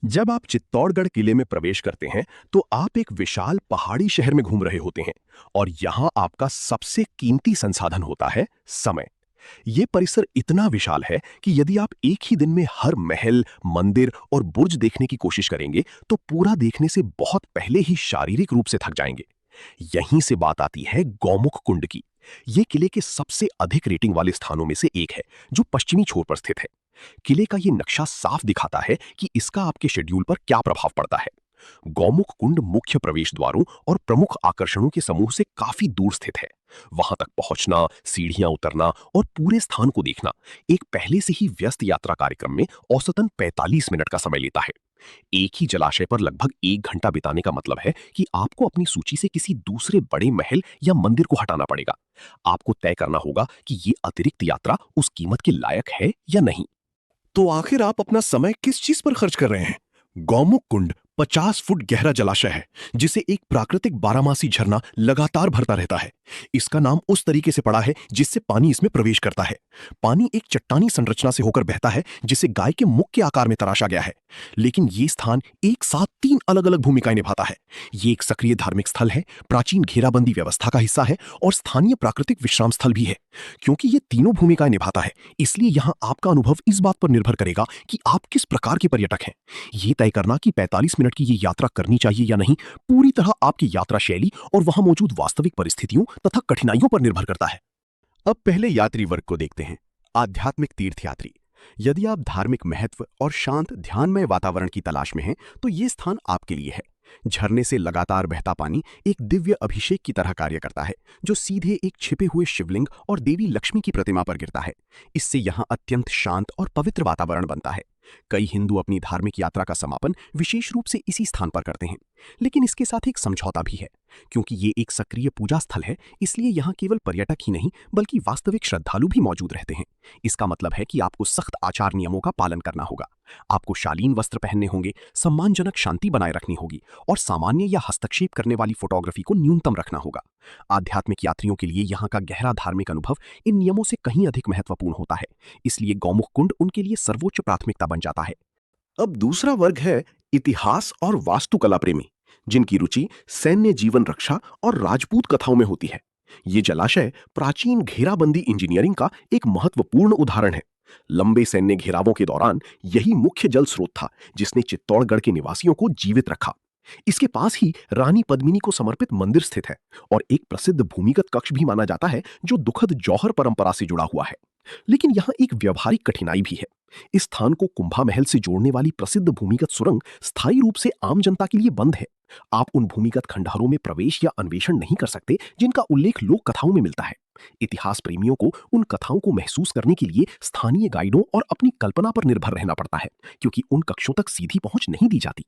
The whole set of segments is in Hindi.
जब आप चित्तौड़गढ़ किले में प्रवेश करते हैं तो आप एक विशाल पहाड़ी शहर में घूम रहे होते हैं और यहां आपका सबसे कीमती संसाधन होता है समय। ये परिसर इतना विशाल है कि यदि आप एक ही दिन में हर महल, मंदिर और बुर्ज देखने की कोशिश करेंगे तो पूरा देखने से बहुत पहले ही शारीरिक रूप से थक जाएंगे। यहीं से बात आती है गौमुख कुंड की। ये किले के सबसे अधिक रेटिंग वाले स्थानों में से एक है, जो पश्चिमी छोर पर स्थित है। किले का ये नक्शा साफ दिखाता है कि इसका आपके शेड्यूल पर क्या प्रभाव पड़ता है। गौमुख कुंड मुख्य प्रवेश द्वारों और प्रमुख आकर्षणों के समूह से काफी दूर स्थित है। वहां तक पहुंचना, सीढ़ियां उतरना और पूरे स्थान को देखना एक पहले से ही व्यस्त यात्रा कार्यक्रम में औसतन 45 मिनट का समय लेता है। एक ही जलाशय पर लगभग 1 घंटा बिताने का मतलब है कि आपको अपनी सूची से किसी दूसरे बड़े महल या मंदिर को हटाना पड़ेगा। आपको तय करना होगा कि ये अतिरिक्त यात्रा उस कीमत के लायक है या नहीं। तो आखिर आप अपना समय किस चीज पर खर्च कर रहे हैं? गौमुख कुंड 50 फुट गहरा जलाशय है, जिसे एक प्राकृतिक बारहमासी झरना लगातार भरता रहता है। इसका नाम उस तरीके से पड़ा है जिससे पानी इसमें प्रवेश करता है। पानी एक चट्टानी संरचना से होकर बहता है, जिसे गाय के मुख के आकार में तराशा गया है। लेकिन ये स्थान एक साथ 3 अलग अलग भूमिकाएं निभाता है। ये एक सक्रिय धार्मिक स्थल है, प्राचीन घेराबंदी व्यवस्था का हिस्सा है और स्थानीय प्राकृतिक विश्राम स्थल भी है। क्योंकि ये तीनों भूमिकाएं निभाता है, इसलिए यहाँ आपका अनुभव इस बात पर निर्भर करेगा कि आप किस प्रकार के पर्यटक हैं। ये तय करना कि 45 मिनट की ये यात्रा करनी चाहिए या नहीं, पूरी तरह आपकी यात्रा शैली और वहां मौजूद वास्तविक परिस्थितियों तथा कठिनाइयों पर निर्भर करता है। अब पहले यात्री वर्ग को देखते हैं, आध्यात्मिक तीर्थयात्री। यदि आप धार्मिक महत्व और शांत ध्यानमय वातावरण की तलाश में हैं, तो ये स्थान आपके लिए है। झरने से लगातार बहता पानी एक दिव्य अभिषेक की तरह कार्य करता है, जो सीधे एक छिपे हुए शिवलिंग और देवी लक्ष्मी की प्रतिमा पर गिरता है। इससे यहाँ अत्यंत शांत और पवित्र वातावरण बनता है। कई हिंदू अपनी धार्मिक यात्रा का समापन विशेष रूप से इसी स्थान पर करते हैं। लेकिन इसके साथ एक समझौता भी है। क्योंकि ये एक सक्रिय पूजा स्थल है, इसलिए यहाँ केवल पर्यटक ही नहीं बल्कि वास्तविक श्रद्धालु भी मौजूद रहते हैं। इसका मतलब है कि आपको सख्त आचार नियमों का पालन करना होगा। आपको शालीन वस्त्र पहनने होंगे, सम्मानजनक शांति बनाए रखनी होगी और सामान्य या हस्तक्षेप करने वाली फोटोग्राफी को न्यूनतम रखना होगा। आध्यात्मिक यात्रियों के लिए यहाँ का गहरा धार्मिक अनुभव इन नियमों से कहीं अधिक महत्वपूर्ण होता है। इसलिए गौमुख कुंड उनके लिए सर्वोच्च प्राथमिकता बन जाता है। अब दूसरा वर्ग है इतिहास और वास्तुकला प्रेमी, जिनकी रुचि सैन्य जीवन रक्षा और राजपूत कथाओं में होती है। ये जलाशय प्राचीन घेराबंदी इंजीनियरिंग का एक महत्वपूर्ण उदाहरण है। लंबे सैन्य घेरावों के दौरान यही मुख्य जल स्रोत था, जिसने चित्तौड़गढ़ के निवासियों को जीवित रखा। इसके पास ही रानी पद्मिनी को समर्पित मंदिर स्थित है और एक प्रसिद्ध भूमिगत कक्ष भी माना जाता है, जो दुखद जौहर परंपरा से जुड़ा हुआ है। लेकिन यहाँ एक व्यवहारिक कठिनाई भी है। इस स्थान को कुंभा महल से जोड़ने वाली प्रसिद्ध भूमिगत सुरंग स्थायी रूप से आम जनता के लिए बंद है। आप उन भूमिगत खंडहरों में प्रवेश या अन्वेषण नहीं कर सकते, जिनका उल्लेख लोक कथाओं में मिलता है। इतिहास प्रेमियों को उन कथाओं को महसूस करने के लिए स्थानीय गाइडों और अपनी कल्पना पर निर्भर रहना पड़ता है, क्योंकि उन कक्षों तक सीधी पहुंच नहीं दी जाती।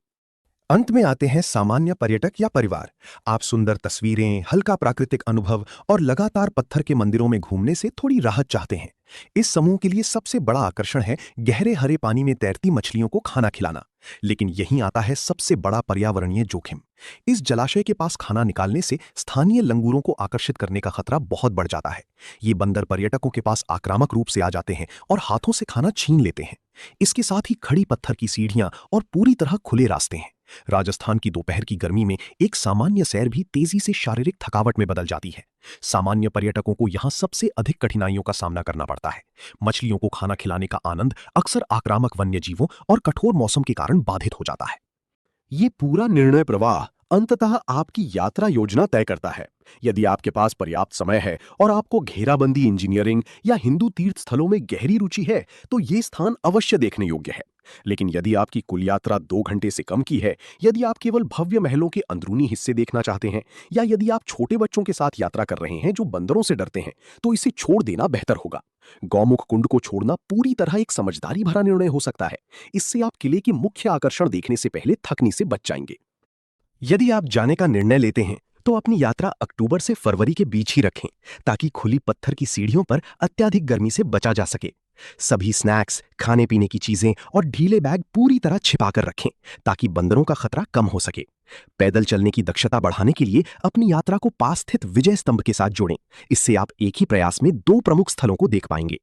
अंत में आते हैं सामान्य पर्यटक या परिवार। आप सुंदर तस्वीरें, हल्का प्राकृतिक अनुभव और लगातार पत्थर के मंदिरों में घूमने से थोड़ी राहत चाहते हैं। इस समूह के लिए सबसे बड़ा आकर्षण है गहरे हरे पानी में तैरती मछलियों को खाना खिलाना। लेकिन यहीं आता है सबसे बड़ा पर्यावरणीय जोखिम। इस जलाशय के पास खाना निकालने से स्थानीय लंगूरों को आकर्षित करने का खतरा बहुत बढ़ जाता है। ये बंदर पर्यटकों के पास आक्रामक रूप से आ जाते हैं और हाथों से खाना छीन लेते हैं। इसके साथ ही खड़ी पत्थर की सीढ़ियां और पूरी तरह खुले रास्ते हैं। राजस्थान की दोपहर की गर्मी में एक सामान्य सैर भी तेजी से शारीरिक थकावट में बदल जाती है। सामान्य पर्यटकों को यहाँ सबसे अधिक कठिनाइयों का सामना करना पड़ता है। मछलियों को खाना खिलाने का आनंद अक्सर आक्रामक वन्यजीवों और कठोर मौसम के कारण बाधित हो जाता है। ये पूरा निर्णय प्रवाह अंततः आपकी यात्रा योजना तय करता है। यदि आपके पास पर्याप्त समय है और आपको घेराबंदी इंजीनियरिंग या हिंदू तीर्थ स्थलों में गहरी रुचि है, तो ये स्थान अवश्य देखने योग्य है। लेकिन यदि आपकी कुल यात्रा 2 घंटे से कम की है, यदि आप केवल भव्य महलों के अंदरूनी हिस्से देखना चाहते हैं, या यदि आप छोटे बच्चों के साथ यात्रा कर रहे हैं जो बंदरों से डरते हैं, तो इसे छोड़ देना बेहतर होगा। गौमुख कुंड को छोड़ना पूरी तरह एक समझदारी भरा निर्णय हो सकता है। इससे आप किले के मुख्य आकर्षण देखने से पहले थकने से बच जाएंगे। यदि आप जाने का निर्णय लेते हैं, तो अपनी यात्रा अक्टूबर से फरवरी के बीच ही रखें, ताकि खुली पत्थर की सीढ़ियों पर अत्यधिक गर्मी से बचा जा सके। सभी स्नैक्स, खाने पीने की चीजें और ढीले बैग पूरी तरह छिपा कर रखें, ताकि बंदरों का खतरा कम हो सके। पैदल चलने की दक्षता बढ़ाने के लिए अपनी यात्रा को पास स्थित विजय स्तंभ के साथ जोड़ें। इससे आप एक ही प्रयास में 2 प्रमुख स्थलों को देख पाएंगे।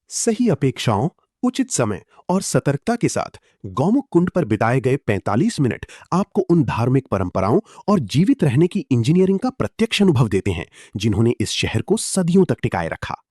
सही अपेक्षाओं, उचित समय और सतर्कता के साथ गौमुख कुंड पर बिताए गए 45 मिनट आपको उन धार्मिक परंपराओं और जीवित रहने की इंजीनियरिंग का प्रत्यक्ष अनुभव देते हैं जिन्होंने इस शहर को सदियों तक टिकाए रखा।